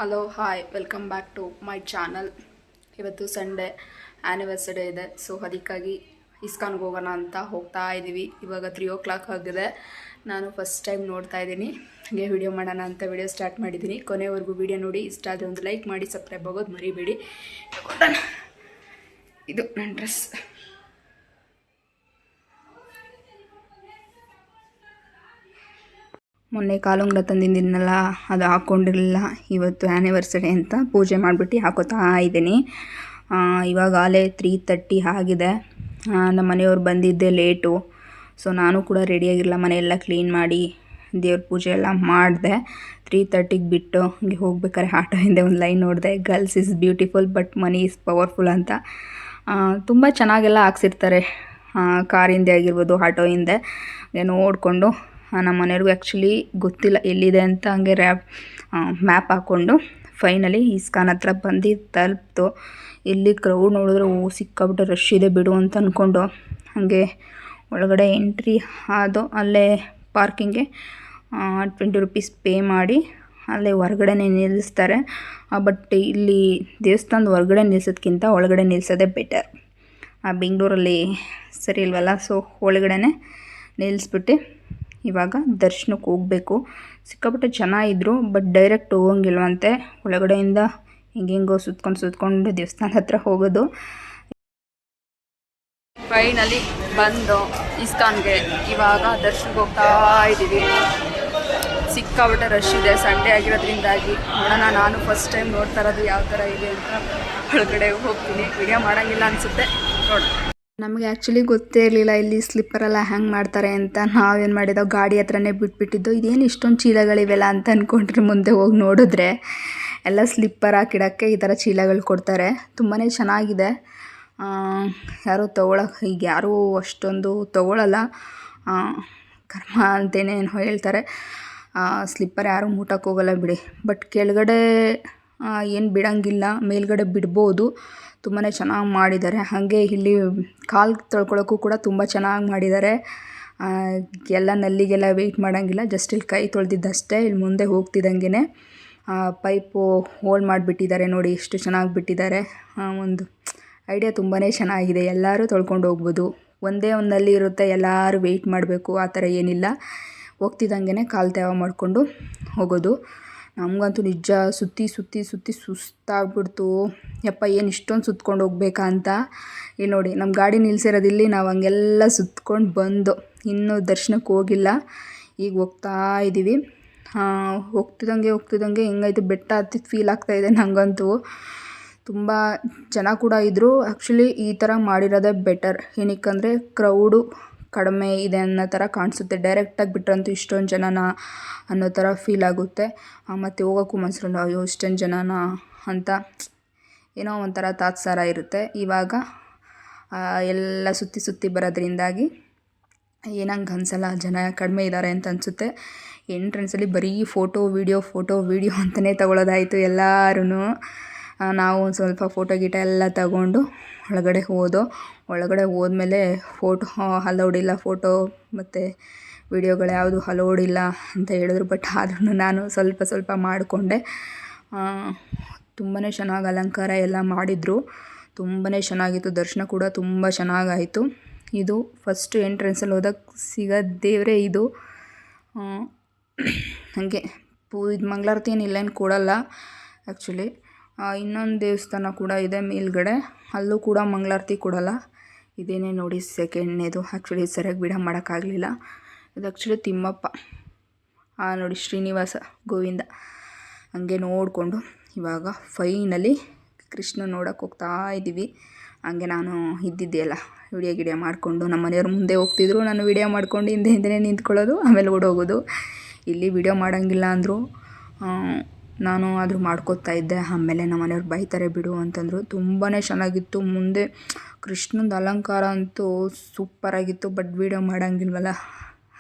Hello hi welcome back to my channel. ಇವತ್ತು Sunday anniversary ಇದೆ, so ಅದಕ್ಕಾಗಿ ಇಸ್ಕಾನ್ಗೆ ಹೋಗೋಣ ಅಂತ ಹೋಗ್ತಾ ಇದ್ದೀವಿ. ಇವಾಗ 3 o'clock ಆಗಿದೆ. ನಾನು ಫಸ್ಟ್ ಟೈಮ್ ನೋಡ್ತಾ ಇದ್ದೀನಿ, ಹಾಗೆ ವಿಡಿಯೋ ಮಾಡೋಣ ಅಂತ ವಿಡಿಯೋ ಸ್ಟಾರ್ಟ್ ಮಾಡಿದ್ದೀನಿ. ಕೊನೆವರೆಗೂ ವಿಡಿಯೋ ನೋಡಿ, ಇಷ್ಟ ಆದರೆ ಒಂದು ಲೈಕ್ ಮಾಡಿ, ಸಬ್ಸ್ಕ್ರೈಬ್ ಆಗೋದು ಮರಿಬೇಡಿ. ಇದು ನನ್ನ ಡ್ರೆಸ್. ಮೊನ್ನೆ ಕಾಲುಂಗ್ರ ತಂದಿದ್ದೀನಲ್ಲ, ಅದು ಹಾಕ್ಕೊಂಡಿರಲಿಲ್ಲ. ಇವತ್ತು ಆ್ಯನಿವರ್ಸರಿ ಅಂತ ಪೂಜೆ ಮಾಡಿಬಿಟ್ಟು ಹಾಕೋತಾ ಇದ್ದೀನಿ. ಇವಾಗಲೇ 3:30 ಆಗಿದೆ. ನಮ್ಮ ಮನೆಯವ್ರು ಬಂದಿದ್ದೆ ಲೇಟು, ಸೊ ನಾನು ಕೂಡ ರೆಡಿಯಾಗಿರಲ್ಲ. ಮನೆಯೆಲ್ಲ ಕ್ಲೀನ್ ಮಾಡಿ ದೇವ್ರ ಪೂಜೆ ಎಲ್ಲ ಮಾಡಿದೆ. 3:30ಗೆ ಬಿಟ್ಟು ಹಂಗೆ ಹೋಗ್ಬೇಕಾದ್ರೆ ಆಟೋ ಹಿಂದೆ ಒಂದು ಲೈನ್ ನೋಡಿದೆ, girls is beautiful but money is powerful ಅಂತ. ತುಂಬ ಚೆನ್ನಾಗೆಲ್ಲ ಹಾಕ್ಸಿರ್ತಾರೆ, ಕಾರಿಂದೆ ಆಗಿರ್ಬೋದು, ಆಟೋ ಹಿಂದೆ. ನೋಡಿಕೊಂಡು ನಮ್ಮ ಮನೆಯವ್ರಿಗೂ ಆ್ಯಕ್ಚುಲಿ ಗೊತ್ತಿಲ್ಲ ಎಲ್ಲಿದೆ ಅಂತ, ಹಂಗೆ ಮ್ಯಾಪ್ ಹಾಕ್ಕೊಂಡು ಫೈನಲಿ ಇಸ್ಕಾನ್ ಹತ್ರ ಬಂದು ತಲುಪ್ತು. ಇಲ್ಲಿ ಕ್ರೌಡ್ ನೋಡಿದ್ರೆ ಸಿಕ್ಕಾಬಿಟ್ಟು ರಶ್ ಇದೆ ಬಿಡು ಅಂತ ಅಂದ್ಕೊಂಡು ಹಾಗೆ ಒಳಗಡೆ ಎಂಟ್ರಿ ಆದೋ. ಅಲ್ಲೇ ಪಾರ್ಕಿಂಗ್ಗೆ 20 rupees ಪೇ ಮಾಡಿ ಅಲ್ಲೇ ಹೊರಗಡೆನೇ ನಿಲ್ಲಿಸ್ತಾರೆ. ಬಟ್ ಇಲ್ಲಿ ದೇವಸ್ಥಾನದ ಹೊರಗಡೆ ನಿಲ್ಸೋದ್ಕಿಂತ ಒಳಗಡೆ ನಿಲ್ಲಿಸೋದೇ ಬೆಟರ್. ಬೆಂಗಳೂರಲ್ಲಿ ಸರಿ ಇಲ್ವಲ್ಲ, ಸೊ ಒಳಗಡೆ ನಿಲ್ಲಿಸ್ಬಿಟ್ಟು ಇವಾಗ ದರ್ಶನಕ್ಕೆ ಹೋಗಬೇಕು. ಸಿಕ್ಕಾಪಟ್ಟೆ ಚೆನ್ನಾಗಿದ್ರು, ಬಟ್ ಡೈರೆಕ್ಟ್ ಹೋಗಂಗಿಲ್ವಂತೆ. ಒಳಗಡೆಯಿಂದ ಹೆಂಗೆಂಗೋ ಸುತ್ಕೊಂಡು ದೇವಸ್ಥಾನ ಹತ್ರ ಹೋಗೋದು. ಫೈನಲಿ ಬಂದು ಇಸ್ಕಾನ್ಗೆ ಇವಾಗ ದರ್ಶನಕ್ಕೆ ಹೋಗ್ತಾ ಇದ್ದೀವಿ. ಸಿಕ್ಕಾಪಟ್ಟೆ ರಶ್ ಇದೆ, ಸಂಡೇ ಆಗಿರೋದ್ರಿಂದಾಗಿ. ನೋಡೋಣ, ನಾನು ಫಸ್ಟ್ ಟೈಮ್ ನೋಡ್ತಾ ಇರೋದು ಯಾವ ಥರ ಇದೆ ಅಂತ. ಒಳಗಡೆ ಹೋಗ್ತೀನಿ, ವಿಡಿಯೋ ಮಾಡೋಂಗಿಲ್ಲ ಅನಿಸುತ್ತೆ, ನೋಡಿ. ನಮಗೆ ಆ್ಯಕ್ಚುಲಿ ಗೊತ್ತೇ ಇರಲಿಲ್ಲ ಇಲ್ಲಿ ಸ್ಲಿಪ್ಪರೆಲ್ಲ ಹ್ಯಾಂಗೆ ಮಾಡ್ತಾರೆ ಅಂತ. ನಾವೇನು ಮಾಡಿದ್ದೋ, ಗಾಡಿ ಹತ್ರನೇ ಬಿಟ್ಬಿಟ್ಟಿದ್ದು. ಇದೇನು ಇಷ್ಟೊಂದು ಚೀಲಗಳಿವೆಲ್ಲ ಅಂತ ಅಂದ್ಕೊಂಡ್ರೆ ಮುಂದೆ ಹೋಗಿ ನೋಡಿದ್ರೆ ಎಲ್ಲ ಸ್ಲಿಪ್ಪರ್ ಹಾಕಿಡೋಕ್ಕೆ ಈ ಥರ ಚೀಲಗಳು ಕೊಡ್ತಾರೆ. ತುಂಬಾ ಚೆನ್ನಾಗಿದೆ. ಯಾರೂ ಈಗ ಯಾರೂ ಅಷ್ಟೊಂದು ತೊಗೊಳ್ಳಲ್ಲ, ಕರ್ಮ ಅಂತೇನೆ ಏನೋ ಹೇಳ್ತಾರೆ. ಸ್ಲಿಪ್ಪರ್ ಯಾರೂ ಮುಟ್ಟಕ್ಕೆ ಹೋಗಲ್ಲ ಬಿಡಿ. ಬಟ್ ಕೆಳಗಡೆ ಏನು ಬಿಡೋಂಗಿಲ್ಲ, ಮೇಲ್ಗಡೆ ಬಿಡ್ಬೋದು. ತುಂಬಾ ಚೆನ್ನಾಗಿ ಮಾಡಿದ್ದಾರೆ. ಹಾಗೆ ಇಲ್ಲಿ ಕಾಲು ತೊಳ್ಕೊಳ್ಳೋಕ್ಕೂ ಕೂಡ ತುಂಬ ಚೆನ್ನಾಗಿ ಮಾಡಿದ್ದಾರೆ. ಎಲ್ಲ ನಲ್ಲಿಗೆಲ್ಲ ವೆಯ್ಟ್ ಮಾಡೋಂಗಿಲ್ಲ, ಜಸ್ಟ್ ಇಲ್ಲಿ ಕೈ ತೊಳೆದಿದ್ದಷ್ಟೇ. ಇಲ್ಲಿ ಮುಂದೆ ಹೋಗ್ತಿದ್ದಂಗೆ ಪೈಪು ಹೋಲ್ ಮಾಡಿಬಿಟ್ಟಿದ್ದಾರೆ. ನೋಡಿ ಎಷ್ಟು ಚೆನ್ನಾಗಿ ಬಿಟ್ಟಿದ್ದಾರೆ. ಒಂದು ಐಡಿಯಾ ತುಂಬಾ ಚೆನ್ನಾಗಿದೆ. ಎಲ್ಲರೂ ತೊಳ್ಕೊಂಡು ಹೋಗ್ಬೋದು. ಒಂದೇ ಒಂದು ನಲ್ಲಿ ಇರುತ್ತೆ, ಎಲ್ಲರೂ ವೆಯ್ಟ್ ಮಾಡಬೇಕು, ಆ ಥರ ಏನಿಲ್ಲ. ಹೋಗ್ತಿದ್ದಂಗೆ ಕಾಲು ತೇವ ಮಾಡಿಕೊಂಡು ಹೋಗೋದು. ನಮಗಂತೂ ನಿಜ ಸುತ್ತಿ ಸುಸ್ತಾಗ್ಬಿಡ್ತು. ಯಪ್ಪ, ಏನು ಇಷ್ಟೊಂದು ಸುತ್ಕೊಂಡು ಹೋಗ್ಬೇಕಾ ಅಂತ. ಇಲ್ಲಿ ನೋಡಿ, ನಮ್ಮ ಗಾಡಿ ನಿಲ್ಸಿರೋದಿಲ್ಲಿ. ನಾವು ಹಂಗೆಲ್ಲ ಸುತ್ಕೊಂಡು ಬಂದು ಇನ್ನೂ ದರ್ಶನಕ್ಕೆ ಹೋಗಿಲ್ಲ. ಈಗ ಹೋಗ್ತಾ ಇದ್ದೀವಿ. ಹೋಗ್ತಿದ್ದಂಗೆ ಹೆಂಗಾಯ್ತು, ಬೆಟ್ಟ ಹತ್ತಿದ ಫೀಲ್ ಆಗ್ತಾಯಿದೆ ನನಗಂತೂ. ತುಂಬ ಜನ ಕೂಡ ಇದ್ದರು. ಆ್ಯಕ್ಚುಲಿ ಈ ಥರ ಮಾಡಿರೋದೇ ಬೆಟರ್. ಏನಕ್ಕಂದರೆ ಕ್ರೌಡು ಕಡಿಮೆ ಇದೆ ಅನ್ನೋ ಥರ ಕಾಣಿಸುತ್ತೆ. ಡೈರೆಕ್ಟಾಗಿ ಬಿಟ್ರಂತೂ ಇಷ್ಟೊಂದು ಜನನ ಅನ್ನೋ ಥರ ಫೀಲ್ ಆಗುತ್ತೆ. ಮತ್ತು ಹೋಗೋಕ್ಕೂ ಮನಸ್ಸಲ್ಲ, ಅಯ್ಯೋ ಇಷ್ಟೊಂದು ಜನನ ಅಂತ ಏನೋ ಒಂಥರ ತಾತ್ಸಾರ ಇರುತ್ತೆ. ಇವಾಗ ಎಲ್ಲ ಸುತ್ತಿ ಬರೋದ್ರಿಂದಾಗಿ ಏನಂಗೆ ಅನಿಸಲ್ಲ, ಜನ ಕಡಿಮೆ ಇದ್ದಾರೆ ಅಂತ ಅನಿಸುತ್ತೆ. ಎಂಟ್ರೆನ್ಸಲ್ಲಿ ಬರೀ ಫೋಟೋ ವೀಡಿಯೋ ಅಂತಲೇ ತಗೊಳ್ಳೋದಾಯಿತು ಎಲ್ಲರೂ. ನಾವು ಒಂದು ಸ್ವಲ್ಪ ಫೋಟೋ ಎಲ್ಲ ತಗೊಂಡು ಒಳಗಡೆ ಒಳಗಡೆ ಹೋದ್ಮೇಲೆ ಫೋಟೋ ಅಲೌಡ್ ಇಲ್ಲ, ಫೋಟೋ ಮತ್ತು ವೀಡಿಯೋಗಳು ಯಾವುದು ಅಲೌಡ್ ಇಲ್ಲ ಅಂತ ಹೇಳಿದ್ರು. ಬಟ್ ಆದ್ರೂ ನಾನು ಸ್ವಲ್ಪ ಮಾಡಿಕೊಂಡೆ. ತುಂಬಾ ಚೆನ್ನಾಗಿ ಅಲಂಕಾರ ಎಲ್ಲ ಮಾಡಿದರು. ತುಂಬಾ ಚೆನ್ನಾಗಿತ್ತು. ದರ್ಶನ ಕೂಡ ತುಂಬ ಚೆನ್ನಾಗಾಯಿತು. ಇದು ಫಸ್ಟ್ ಎಂಟ್ರೆನ್ಸಲ್ಲಿ ಹೋದಾಗ ಸಿಗೋ ದೇವರೇ ಇದು. ಹಾಗೆ ಇದು ಮಂಗಳಾರತಿ ಏನು ಕೊಡಲ್ಲ ಆ್ಯಕ್ಚುಲಿ. ಇನ್ನೊಂದು ದೇವಸ್ಥಾನ ಕೂಡ ಇದೆ ಮೇಲ್ಗಡೆ, ಅಲ್ಲೂ ಕೂಡ ಮಂಗಳಾರತಿ ಕೊಡಲ್ಲ. ಇದೇನೇ ನೋಡಿ ಸೆಕೆಂಡ್ನೇದು. ಆ್ಯಕ್ಚುಲಿ ಸರಿಯಾಗಿ ವಿಡಿಯೋ ಮಾಡೋಕ್ಕಾಗಲಿಲ್ಲ. ಇದು ಆ್ಯಕ್ಚುಲಿ ತಿಮ್ಮಪ್ಪ, ನೋಡಿ ಶ್ರೀನಿವಾಸ ಗೋವಿಂದ. ಹಂಗೆ ನೋಡಿಕೊಂಡು ಇವಾಗ ಫೈನಲಿ ಕೃಷ್ಣ ನೋಡೋಕ್ಕೆ ಹೋಗ್ತಾ ಇದ್ದೀವಿ. ಹಂಗೆ ನಾನು ಇದ್ದಿದ್ದೆಲ್ಲ ವಿಡಿಯೋ ಮಾಡಿಕೊಂಡು ನಮ್ಮ ಮನೆಯವ್ರು ಮುಂದೆ ಹೋಗ್ತಿದ್ರು, ನಾನು ವಿಡಿಯೋ ಮಾಡ್ಕೊಂಡು ಹಿಂದೆ ನಿಂತ್ಕೊಳ್ಳೋದು, ಆಮೇಲೆ ಓಡೋಗೋದು. ಇಲ್ಲಿ ವಿಡಿಯೋ ಮಾಡೋಂಗಿಲ್ಲ ಅಂದರು, ನಾನು ಆದರೂ ಮಾಡ್ಕೋತಾ ಇದ್ದೆ. ಆಮೇಲೆ ನಮ್ಮ ಮನೆಯವ್ರು ಬೈತಾರೆ ಬಿಡು ಅಂತಂದರು. ತುಂಬಾ ಚೆನ್ನಾಗಿತ್ತು. ಮುಂದೆ ಕೃಷ್ಣಂದು ಅಲಂಕಾರ ಅಂತೂ ಸೂಪರಾಗಿತ್ತು. ಬಟ್ ವಿಡಿಯೋ ಮಾಡೋಂಗಿಲ್ವಲ್ಲ,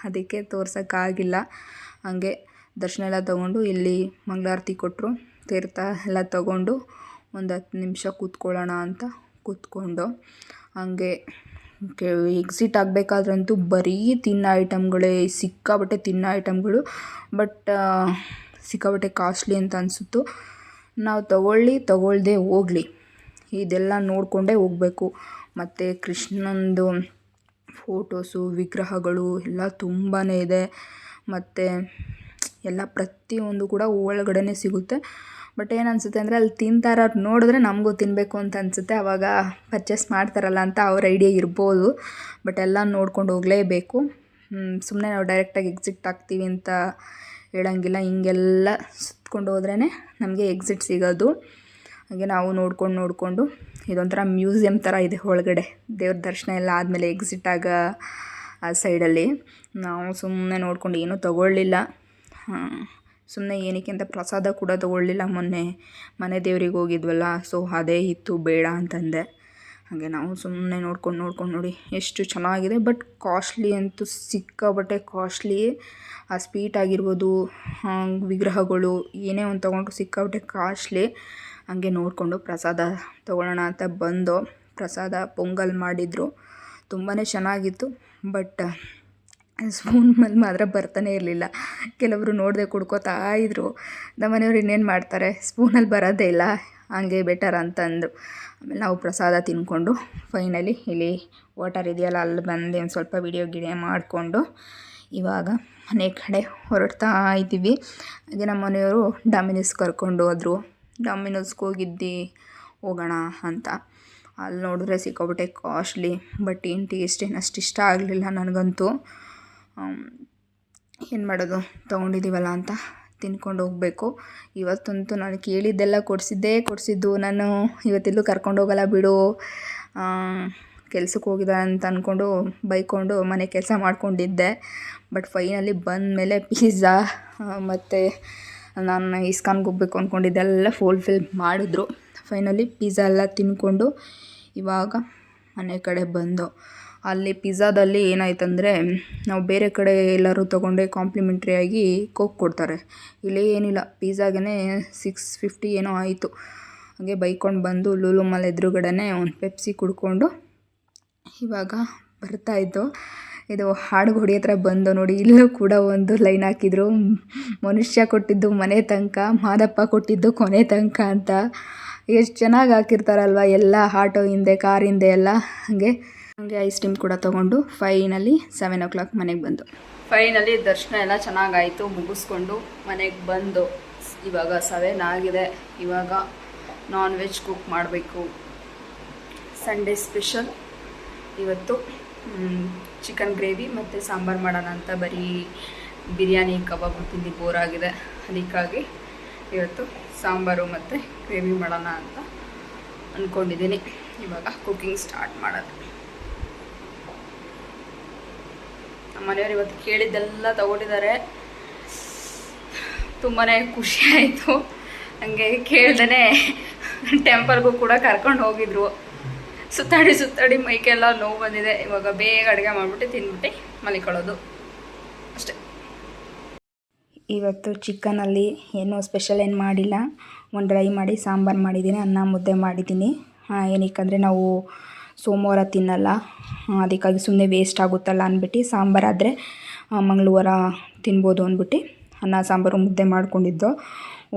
ಅದಕ್ಕೆ ತೋರ್ಸೋಕ್ಕಾಗಿಲ್ಲ. ಹಾಗೆ ದರ್ಶನ ಎಲ್ಲ ತೊಗೊಂಡು ಇಲ್ಲಿ ಮಂಗಳಾರತಿ ಕೊಟ್ಟರು. ತೀರ್ಥ ಎಲ್ಲ ತೊಗೊಂಡು ಒಂದು 10 ನಿಮಿಷ ಕೂತ್ಕೊಳ್ಳೋಣ ಅಂತ ಕೂತ್ಕೊಂಡು ಹಾಗೆ ಎಕ್ಸಿಟ್ ಆಗಬೇಕಾದ್ರಂತೂ ಬರೀ ತಿನ್ನೋ ಐಟಮ್ಗಳೇ, ಸಿಕ್ಕಾಬಟ್ಟೆ ತಿನ್ನೋ ಐಟಮ್ಗಳು. ಬಟ್ ಸಿಕ್ಕಾಬಟ್ಟೆ ಕಾಸ್ಟ್ಲಿ ಅಂತ ಅನಿಸಿತ್ತು. ನಾವು ತಗೊಳ್ಳದೆ ಹೋಗಲಿ, ಇದೆಲ್ಲ ನೋಡಿಕೊಂಡೇ ಹೋಗಬೇಕು. ಮತ್ತು ಕೃಷ್ಣಂದು ಫೋಟೋಸು, ವಿಗ್ರಹಗಳು ಎಲ್ಲ ತುಂಬಾ ಇದೆ. ಮತ್ತು ಎಲ್ಲ ಪ್ರತಿಯೊಂದು ಕೂಡ ಒಳಗಡೆ ಸಿಗುತ್ತೆ. ಬಟ್ ಏನು ಅನಿಸುತ್ತೆ ಅಂದರೆ ಅಲ್ಲಿ ತಿಂತಾರ ನೋಡಿದ್ರೆ ನಮಗೂ ತಿನ್ನಬೇಕು ಅಂತ ಅನಿಸುತ್ತೆ. ಆವಾಗ ಪರ್ಚೇಸ್ ಮಾಡ್ತಾರಲ್ಲ ಅಂತ ಅವ್ರ ಐಡಿಯಾ ಇರ್ಬೋದು. ಬಟ್ ಎಲ್ಲ ನೋಡ್ಕೊಂಡು ಹೋಗಲೇಬೇಕು. ಸುಮ್ಮನೆ ನಾವು ಡೈರೆಕ್ಟಾಗಿ ಎಕ್ಸಿಟ್ ಆಗ್ತೀವಿ ಅಂತ ಹೇಳೋಂಗಿಲ್ಲ. ಹಿಂಗೆಲ್ಲ ಸುತ್ಕೊಂಡು ಹೋದ್ರೇ ನಮಗೆ ಎಕ್ಸಿಟ್ ಸಿಗೋದು. ಹಾಗೆ ನಾವು ನೋಡಿಕೊಂಡು ಇದೊಂಥರ ಮ್ಯೂಸಿಯಮ್ ಥರ ಇದೆ ಒಳಗಡೆ. ದೇವ್ರ ದರ್ಶನ ಎಲ್ಲ ಆದಮೇಲೆ ಎಕ್ಸಿಟ್ ಆಗೋ ಆ ಸೈಡಲ್ಲಿ ನಾವು ಸುಮ್ಮನೆ ನೋಡ್ಕೊಂಡು ಏನೂ ತೊಗೊಳ್ಳಿಲ್ಲ. ಸುಮ್ಮನೆ ಏನಕ್ಕೆ ಅಂತ ಪ್ರಸಾದ ಕೂಡ ತೊಗೊಳ್ಳಿಲ್ಲ. ಮೊನ್ನೆ ಮನೆ ದೇವ್ರಿಗೆ ಹೋಗಿದ್ವಲ್ಲ, ಸೊ ಅದೇ ಇತ್ತು, ಬೇಡ ಅಂತಂದೆ. ಹಾಗೆ ನಾವು ಸುಮ್ಮನೆ ನೋಡ್ಕೊಂಡು ನೋಡಿ ಎಷ್ಟು ಚೆನ್ನಾಗಿದೆ. ಬಟ್ ಕಾಸ್ಟ್ಲಿ ಅಂತೂ ಸಿಕ್ಕಾಬಟ್ಟೆ ಕಾಸ್ಟ್ಲಿ. ಆ ಸ್ವೀಟ್ ಆಗಿರ್ಬೋದು, ವಿಗ್ರಹಗಳು ಏನೇ ಒಂದು ತೊಗೊಂಡ್ರು ಸಿಕ್ಕಾಬಟ್ಟೆ ಕಾಸ್ಟ್ಲಿ. ಹಾಗೆ ನೋಡಿಕೊಂಡು ಪ್ರಸಾದ ತೊಗೊಳ್ಳೋಣ ಅಂತ ಬಂದು ಪ್ರಸಾದ ಪೊಂಗಲ್ ಮಾಡಿದರು. ತುಂಬಾ ಚೆನ್ನಾಗಿತ್ತು. ಬಟ್ ಸ್ಪೂನ್ ಮೇಲೆ ಮಾತ್ರ ಬರ್ತಾನೆ ಇರಲಿಲ್ಲ. ಕೆಲವರು ನೋಡದೆ ಕುಡ್ಕೋತಾ ಇದ್ದರು. ನಮ್ಮನೆಯವ್ರು ಇನ್ನೇನು ಮಾಡ್ತಾರೆ, ಸ್ಪೂನಲ್ಲಿ ಬರೋದೇ ಇಲ್ಲ, ಹಂಗೆ ಬೆಟರ್ ಅಂತಂದರು. ಆಮೇಲೆ ನಾವು ಪ್ರಸಾದ ತಿಂದ್ಕೊಂಡು ಫೈನಲಿ ಇಲ್ಲಿ ವಾಟರ್ ಇದೆಯಲ್ಲ ಅಲ್ಲಿ ಬಂದು ಒಂದು ಸ್ವಲ್ಪ ವಿಡಿಯೋ ಮಾಡಿಕೊಂಡು ಇವಾಗ ಮನೆ ಕಡೆ ಹೊರಡ್ತಾ ಇದ್ದೀವಿ. ಹಾಗೆ ನಮ್ಮ ಮನೆಯವರು ಡಾಮಿನೋಸ್ ಕರ್ಕೊಂಡು ಹೋದರು. ಡಾಮಿನೋಸ್ಗೆ ಹೋಗೋಣ ಅಂತ. ಅಲ್ಲಿ ನೋಡಿದ್ರೆ ಸಿಕ್ಕಾಬಿಟ್ಟೆ ಕಾಸ್ಟ್ಲಿ. ಬಟ್ ಏನು ಟೇಸ್ಟ್ ಅಷ್ಟು ಇಷ್ಟ ಆಗಲಿಲ್ಲ ನನಗಂತೂ. ಏನು ಮಾಡೋದು, ತೊಗೊಂಡಿದ್ದೀವಲ್ಲ ಅಂತ ತಿನ್ಕೊಂಡು ಹೋಗಬೇಕು. ಇವತ್ತಂತೂ ನಾನು ಕೇಳಿದ್ದೆಲ್ಲ ಕೊಡಿಸಿದ್ದು. ನಾನು ಇವತ್ತೆಲ್ಲೂ ಕರ್ಕೊಂಡು ಹೋಗಲ್ಲ ಬಿಡು, ಕೆಲ್ಸಕ್ಕೆ ಹೋಗಿದ್ದ ಅಂತ ಅಂದ್ಕೊಂಡು ಬೈಕೊಂಡು ಮನೆ ಕೆಲಸ ಮಾಡ್ಕೊಂಡಿದ್ದೆ. ಬಟ್ ಫೈನಲಿ ಬಂದಮೇಲೆ ಪಿಜ್ಜಾ ಮತ್ತು ನಾನು ಇಸ್ಕಾನ್ಗೆ ಹೋಗ್ಬೇಕು ಅಂದ್ಕೊಂಡಿದ್ದೆಲ್ಲ ಫುಲ್ಫಿಲ್ ಮಾಡಿದ್ರು. ಫೈನಲಿ ಪಿಜ್ಜಾ ಎಲ್ಲ ತಿಂದ್ಕೊಂಡು ಇವಾಗ ಮನೆ ಕಡೆ ಬಂದು, ಅಲ್ಲಿ ಪಿಜ್ಜಾದಲ್ಲಿ ಏನಾಯ್ತಂದರೆ ನಾವು ಬೇರೆ ಕಡೆ ಎಲ್ಲರೂ ತೊಗೊಂಡೆ ಕಾಂಪ್ಲಿಮೆಂಟ್ರಿಯಾಗಿ ಕೋಕ್ ಕೊಡ್ತಾರೆ. ಇಲ್ಲಿ ಏನಿಲ್ಲ, ಪಿಜ್ಜಾಗೆ 650 ಏನೋ ಆಯಿತು. ಹಾಗೆ ಬೈಕೊಂಡು ಬಂದು ಲೂಲು ಮಾಲ್ ಎದುರುಗಡೆ ಒಂದು ಪೆಪ್ಸಿ ಕುಡ್ಕೊಂಡು ಇವಾಗ ಬರ್ತಾಯಿದ್ದು. ಇದು ಹಾಡು ಹೊಡಿ ಹತ್ರ ಬಂದು ನೋಡಿ, ಇಲ್ಲೂ ಕೂಡ ಒಂದು ಲೈನ್ ಹಾಕಿದ್ರು, ಮನುಷ್ಯ ಕೊಟ್ಟಿದ್ದು ಮನೆ ತನಕ, ಮಾದಪ್ಪ ಕೊಟ್ಟಿದ್ದು ಕೊನೆ ತನಕ ಅಂತ. ಎಷ್ಟು ಚೆನ್ನಾಗಿ ಹಾಕಿರ್ತಾರಲ್ವ ಎಲ್ಲ ಆಟೋ ಹಿಂದೆ, ಕಾರ್ ಹಿಂದೆ ಎಲ್ಲ. ಹಾಗೆ ಐಸ್ ಕ್ರೀಮ್ ಕೂಡ ತೊಗೊಂಡು ಫೈನಲಿ 7 o'clock ಮನೆಗೆ ಬಂದು ಫೈನಲಿ ದರ್ಶನ ಎಲ್ಲ ಚೆನ್ನಾಗಾಯಿತು. ಮುಗಿಸ್ಕೊಂಡು ಮನೆಗೆ ಬಂದು ಇವಾಗ 7 ಆಗಿದೆ. ಇವಾಗ ನಾನ್ ವೆಜ್ ಕುಕ್ ಮಾಡಬೇಕು. ಸಂಡೇ ಸ್ಪೆಷಲ್ ಇವತ್ತು ಚಿಕನ್ ಗ್ರೇವಿ ಮತ್ತು ಸಾಂಬಾರು ಮಾಡೋಣ ಅಂತ. ಬರೀ ಬಿರಿಯಾನಿ ಕಬಾಬ್ ತಿಂದು ಬೋರ್ ಆಗಿದೆ. ಅದಕ್ಕಾಗಿ ಇವತ್ತು ಸಾಂಬಾರು ಮತ್ತು ಗ್ರೇವಿ ಮಾಡೋಣ ಅಂತ ಅಂದ್ಕೊಂಡಿದ್ದೀನಿ. ಇವಾಗ ಕುಕ್ಕಿಂಗ್ ಸ್ಟಾರ್ಟ್ ಮಾಡೋದು. ನಮ್ಮ ಮನೆಯವರು ಇವತ್ತು ಕೇಳಿದ್ದೆಲ್ಲ ತಗೊಂಡಿದ್ದಾರೆ. ತುಂಬಾ ಖುಷಿ ಆಯಿತು. ಹಂಗೆ ಕೇಳ್ದೇ ಟೆಂಪಲ್ಗೂ ಕೂಡ ಕರ್ಕೊಂಡು ಹೋಗಿದ್ರು. ಸುತ್ತಾಡಿ ಮೈಕೆಲ್ಲ ನೋವು ಬಂದಿದೆ. ಇವಾಗ ಬೇಗ ಅಡುಗೆ ಮಾಡಿಬಿಟ್ಟು ತಿಂದ್ಬಿಟ್ಟು ಮಲಿಕೊಳ್ಳೋದು ಅಷ್ಟೇ. ಇವತ್ತು ಚಿಕನಲ್ಲಿ ಏನೂ ಸ್ಪೆಷಲ್ ಏನು ಮಾಡಿಲ್ಲ. ಒಂದು ಡ್ರೈ ಮಾಡಿ ಸಾಂಬಾರು ಮಾಡಿದ್ದೀನಿ, ಅನ್ನ ಮುದ್ದೆ ಮಾಡಿದ್ದೀನಿ. ಏನಕ್ಕಂದರೆ ನಾವು ಸೋಮವಾರ ತಿನ್ನಲ್ಲ, ಅದಕ್ಕಾಗಿ ಸುಮ್ಮನೆ ವೇಸ್ಟ್ ಆಗುತ್ತಲ್ಲ ಅಂದ್ಬಿಟ್ಟು ಸಾಂಬಾರಾದರೆ ಮಂಗಳವಾರ ತಿನ್ಬೋದು ಅಂದ್ಬಿಟ್ಟು ಅನ್ನ ಸಾಂಬಾರು ಮುದ್ದೆ ಮಾಡ್ಕೊಂಡಿದ್ದು.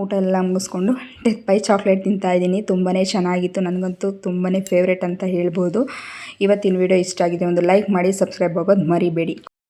ಊಟ ಎಲ್ಲ ಮುಗಿಸ್ಕೊಂಡು ಡೆತ್ ಬೈ ಚಾಕ್ಲೇಟ್ ತಿಂತಾಯಿದ್ದೀನಿ. ತುಂಬಾ ಚೆನ್ನಾಗಿತ್ತು, ನನಗಂತೂ ತುಂಬಾ ಫೇವ್ರೇಟ್ ಅಂತ ಹೇಳ್ಬೋದು. ಇವತ್ತಿನ ವಿಡಿಯೋ ಇಷ್ಟ ಆಗಿದೆ, ಒಂದು ಲೈಕ್ ಮಾಡಿ, ಸಬ್ಸ್ಕ್ರೈಬ್ ಆಗೋದು ಮರಿಬೇಡಿ.